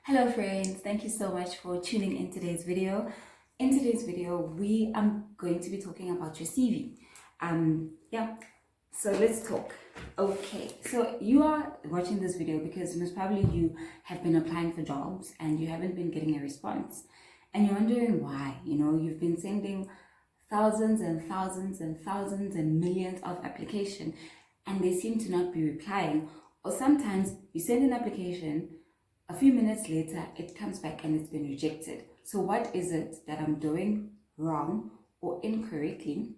Hello friends, thank you so much for tuning in today's video. In today's video, I'm going to be talking about your CV. Yeah, so let's talk. Okay, so you are watching this video because most probably you have been applying for jobs and you haven't been getting a response. And you're wondering why. You've been sending thousands and thousands and thousands and millions of applications and they seem to not be replying. Or sometimes you send an application, a few minutes later, it comes back and it's been rejected. So what is it that I'm doing wrong or incorrectly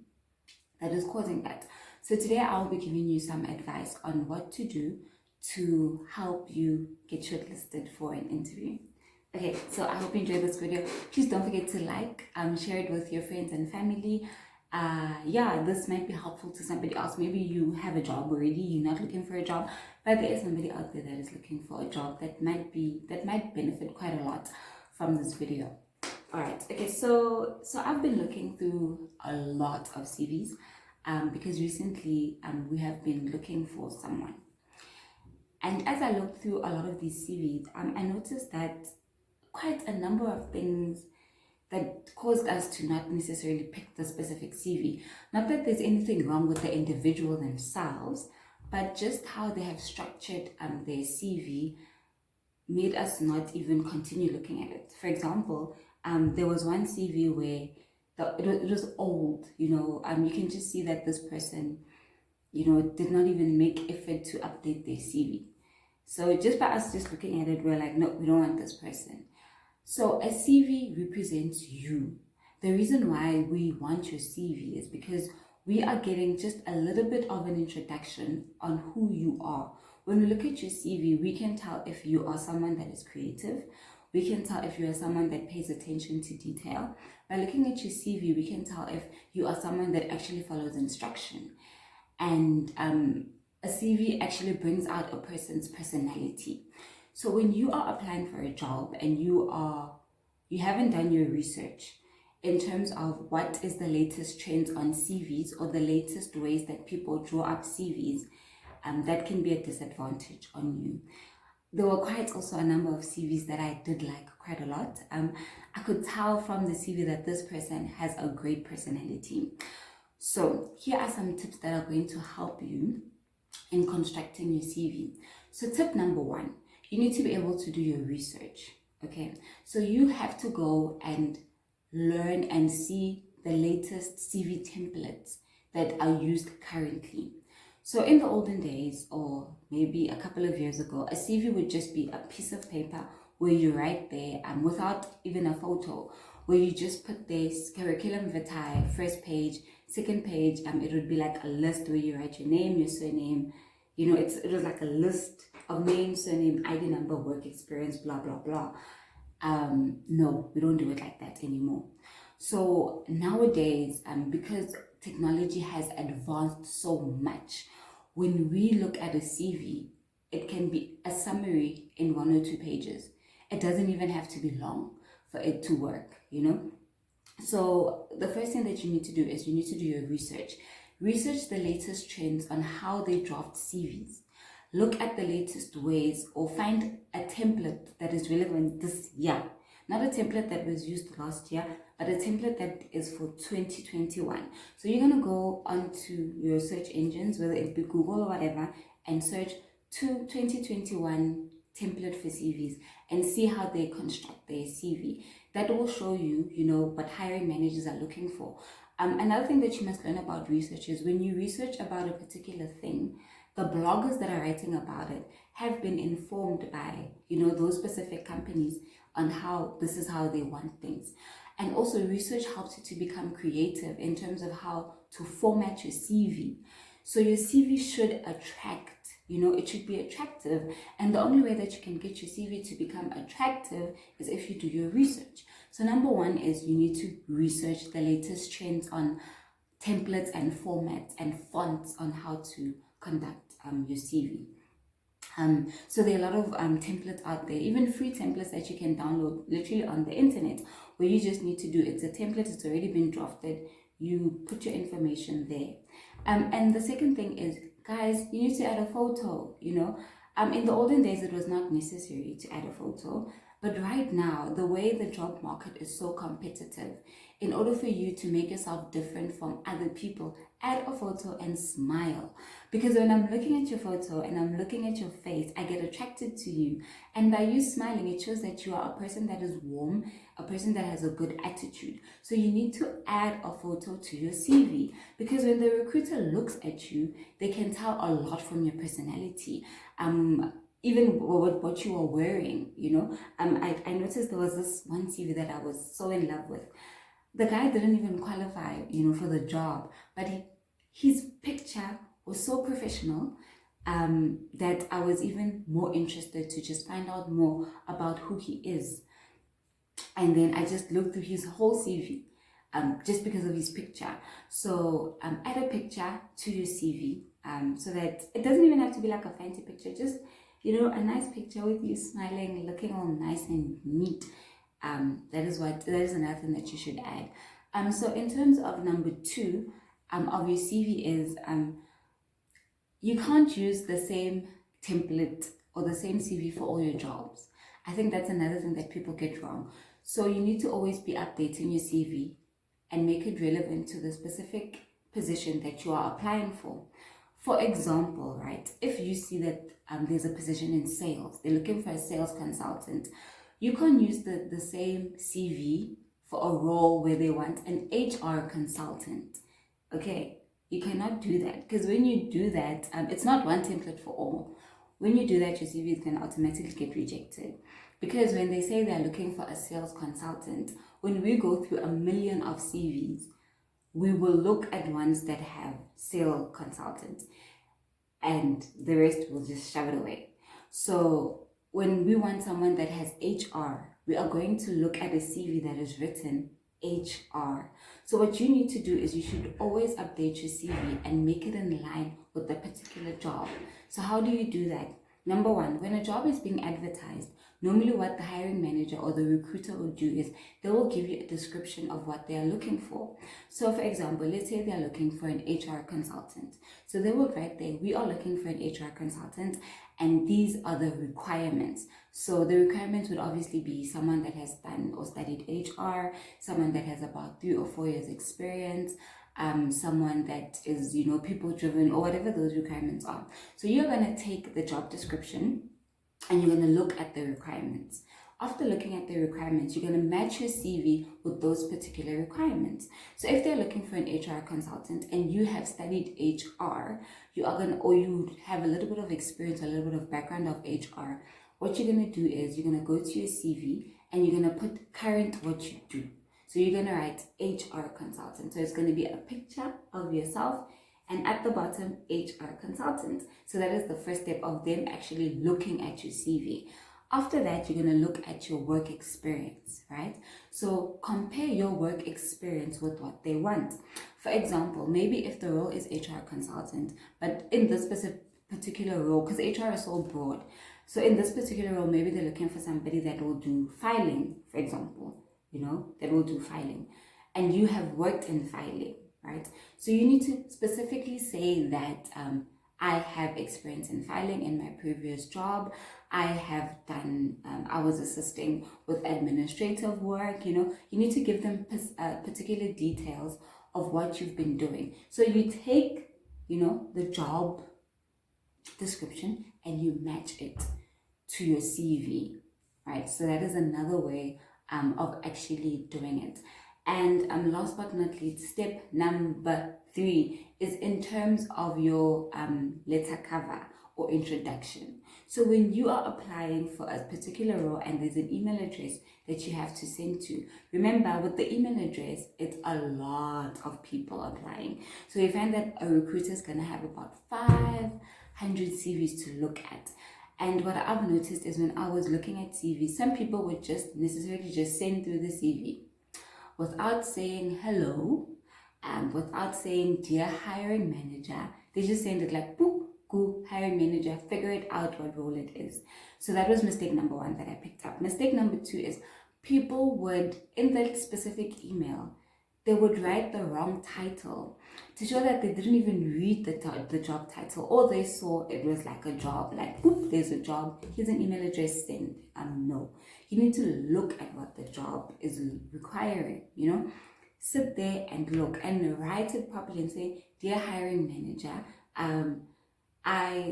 that is causing that? So today I'll be giving you some advice on what to do to help you get shortlisted for an interview. Okay, so I hope you enjoyed this video. Please don't forget to like, share it with your friends and family. Yeah, this might be helpful to somebody else. Maybe you have a job already, you're not looking for a job, but there is somebody out there that is looking for a job that might benefit quite a lot from this video. All right, okay, so I've been looking through a lot of CVs because recently we have been looking for someone. And as I looked through a lot of these CVs, I noticed that quite a number of things that caused us to not necessarily pick the specific CV. Not that there's anything wrong with the individual themselves, but just how they have structured their CV made us not even continue looking at it. For example, there was one CV where it was old, you can just see that this person, did not even make effort to update their CV. So just by us just looking at it, we're like, no, we don't want this person. So a CV represents you. The reason why we want your CV is because we are getting just a little bit of an introduction on who you are. When we look at your CV, we can tell if you are someone that is creative. We can tell if you are someone that pays attention to detail. By looking at your CV, we can tell if you are someone that actually follows instruction. And a CV actually brings out a person's personality. So when you are applying for a job and you haven't done your research in terms of what is the latest trends on CVs or the latest ways that people draw up CVs, that can be a disadvantage on you. There were quite also a number of CVs that I did like quite a lot. I could tell from the CV that this person has a great personality. So here are some tips that are going to help you in constructing your CV. So tip number one, you need to be able to do your research, okay? So you have to go and learn and see the latest CV templates that are used currently. So in the olden days, or maybe a couple of years ago, a CV would just be a piece of paper where you write there without even a photo, where you just put this curriculum vitae, first page, second page, it would be like a list where you write your name, your surname, it was like a list of name, surname, ID number, work experience, blah, blah, blah. No, we don't do it like that anymore. So nowadays, because technology has advanced so much, when we look at a CV, it can be a summary in 1 or 2 pages. It doesn't even have to be long for it to work, So the first thing that you need to do is you need to do your research. Research the latest trends on how they draft CVs. Look at the latest ways or find a template that is relevant this year. Not a template that was used last year, but a template that is for 2021. So you're going to go onto your search engines, whether it be Google or whatever, and search 2021 template for CVs and see how they construct their CV. That will show you, what hiring managers are looking for. Another thing that you must learn about research is when you research about a particular thing, the bloggers that are writing about it have been informed by, those specific companies on how this is how they want things. And also research helps you to become creative in terms of how to format your CV. So your CV should attract, it should be attractive. And the only way that you can get your CV to become attractive is if you do your research. So number one is you need to research the latest trends on templates and formats and fonts on how to conduct your CV. So there are a lot of templates out there, even free templates that you can download literally on the internet, where you just need to do it's a template, it's already been drafted, you put your information there. And the second thing is, guys, you need to add a photo. In the olden days it was not necessary to add a photo, But right now, the way the job market is so competitive, in order for you to make yourself different from other people, add a photo and smile. Because when I'm looking at your photo and I'm looking at your face, I get attracted to you. And by you smiling, it shows that you are a person that is warm, a person that has a good attitude. So you need to add a photo to your CV, because when the recruiter looks at you, they can tell a lot from your personality. Even what you are wearing, I noticed there was this one CV that I was so in love with. The guy didn't even qualify, for the job, but his picture was so professional that I was even more interested to just find out more about who he is. And then I just looked through his whole CV just because of his picture. So add a picture to your CV so that it doesn't even have to be like a fancy picture, just a nice picture with you smiling, looking all nice and neat. That is another thing that you should add. So in terms of number 2 of your CV is you can't use the same template or the same CV for all your jobs. I think that's another thing that people get wrong. So you need to always be updating your CV and make it relevant to the specific position that you are applying for. For example, right, if you see that there's a position in sales, they're looking for a sales consultant, you can't use the same CV for a role where they want an HR consultant. Okay, you cannot do that, because when you do that, it's not one template for all. When you do that, your CV is going to automatically get rejected. Because when they say they're looking for a sales consultant, when we go through a million of CVs, we will look at ones that have sales consultant and the rest will just shove it away. So when we want someone that has HR, we are going to look at a CV that is written HR. So what you need to do is you should always update your CV and make it in line with the particular job. So how do you do that? Number 1, when a job is being advertised, normally what the hiring manager or the recruiter will do is they will give you a description of what they are looking for. So for example, let's say they are looking for an HR consultant. So they will write there, we are looking for an HR consultant and these are the requirements. So the requirements would obviously be someone that has done or studied HR, someone that has about 3 or 4 years experience, someone that is, people driven or whatever those requirements are. So you're going to take the job description and you're going to look at the requirements. After looking at the requirements, you're going to match your CV with those particular requirements. So if they're looking for an HR consultant and you have studied HR, you have a little bit of experience, a little bit of background of HR, what you're going to do is you're going to go to your CV and you're going to put current what you do. So you're going to write HR consultant. So it's going to be a picture of yourself and at the bottom, HR consultant. So that is the first step of them actually looking at your CV. After that, you're going to look at your work experience, right? So compare your work experience with what they want. For example, maybe if the role is HR consultant, but in this particular role, because HR is so broad, so in this particular role, maybe they're looking for somebody that will do filing, for example, that will do filing. And you have worked in filing, right? So you need to specifically say that I have experience in filing in my previous job. I have done, I was assisting with administrative work, you need to give them particular details of what you've been doing. So you take, the job description and you match it to your CV, right? So that is another way of actually doing it. And last but not least, step number 3 is in terms of your letter cover or introduction. So when you are applying for a particular role and there's an email address that you have to send to, remember with the email address, it's a lot of people applying. So you find that a recruiter is going to have about 500 CVs to look at. And what I've noticed is when I was looking at CVs, some people would just necessarily just send through the CV without saying hello, without saying dear hiring manager. They just send it like boop, go hiring manager, figure it out what role it is. So that was mistake number 1 that I picked up. Mistake number 2 is people would, in that specific email, they would write the wrong title to show that they didn't even read the job title, or they saw it was like a job, like boop, there's a job, here's an email address, send. No, You need to look at what the job is requiring, you know. Sit there and look and write it properly and say, dear hiring manager,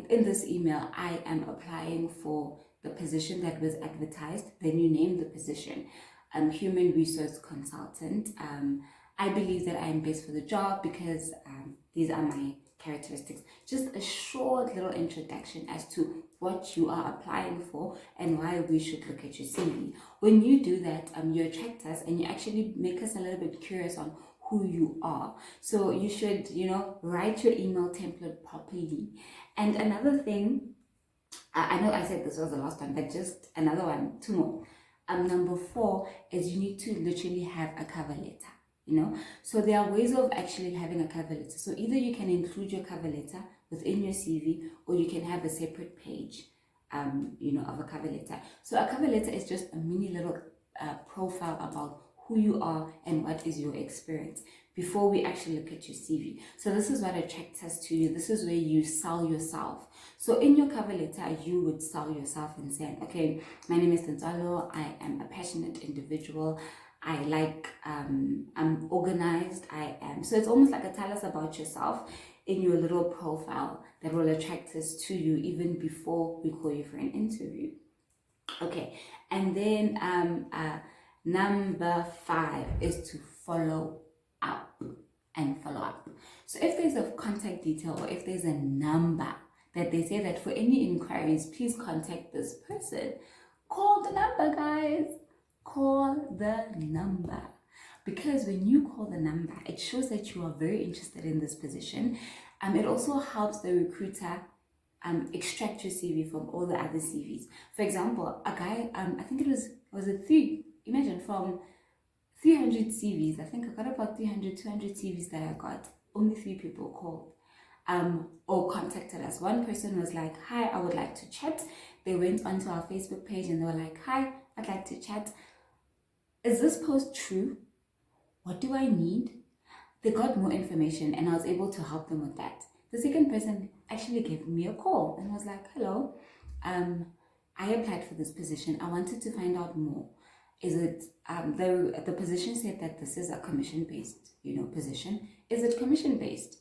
in this email, I am applying for the position that was advertised. Then you name the position, human resource consultant. I believe that I am best for the job because these are my characteristics. Just a short little introduction as to what you are applying for and why we should look at your CV. When you do that, you attract us and you actually make us a little bit curious on who you are. So you should, you know, write your email template properly. And another thing, I know I said this was the last one, but just another one, two more. Number 4 is you need to literally have a cover letter. You know, so there are ways of actually having a cover letter. So either you can include your cover letter within your CV, or you can have a separate page, you know, of a cover letter. So a cover letter is just a mini little profile about who you are and what is your experience before we actually look at your CV. So this is what attracts us to you. This is where you sell yourself. So in your cover letter, you would sell yourself and say, okay, my name is Gonzalo. I am a passionate individual. I like, I'm organized, I am. So it's almost like a tell us about yourself in your little profile that will attract us to you even before we call you for an interview. Okay, and then number 5 is to follow up and follow up. So if there's a contact detail or if there's a number that they say that for any inquiries, please contact this person, call the number, guys. Call the number, because when you call the number, it shows that you are very interested in this position. It also helps the recruiter extract your CV from all the other CVs. For example, a guy, I think it was it 3, imagine from 300 CVs, I think I got about 200 CVs that I got, only 3 people called or contacted us. One person was like, hi, I would like to chat. They went onto our Facebook page and they were like, hi, I'd like to chat. Is this post true? What do I need? They got more information and I was able to help them with that. The second person actually gave me a call and was like, hello, I applied for this position. I wanted to find out more. Is it, the position said that this is a commission-based, you know, position. Is it commission-based?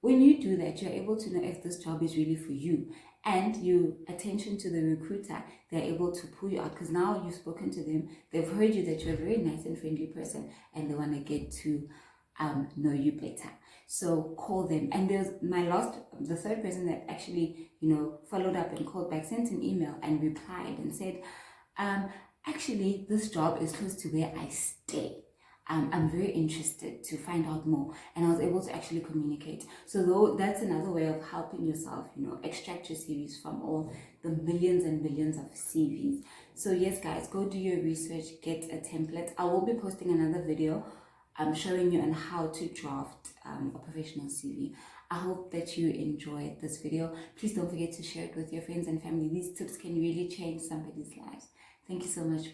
When you do that, you're able to know if this job is really for you. And you attention to the recruiter, they're able to pull you out because now you've spoken to them. They've heard you that you're a very nice and friendly person and they want to get to know you better. So call them. And there's the third person that actually, you know, followed up and called back, sent an email and replied and said, actually, this job is close to where I stay. I'm very interested to find out more, and I was able to actually communicate. So that's another way of helping yourself, you know, extract your CVs from all the millions and billions of CVs. So yes, guys, go do your research, get a template. I will be posting another video showing you on how to draft a professional CV. I hope that you enjoyed this video. Please don't forget to share it with your friends and family. These tips can really change somebody's lives. Thank you so much.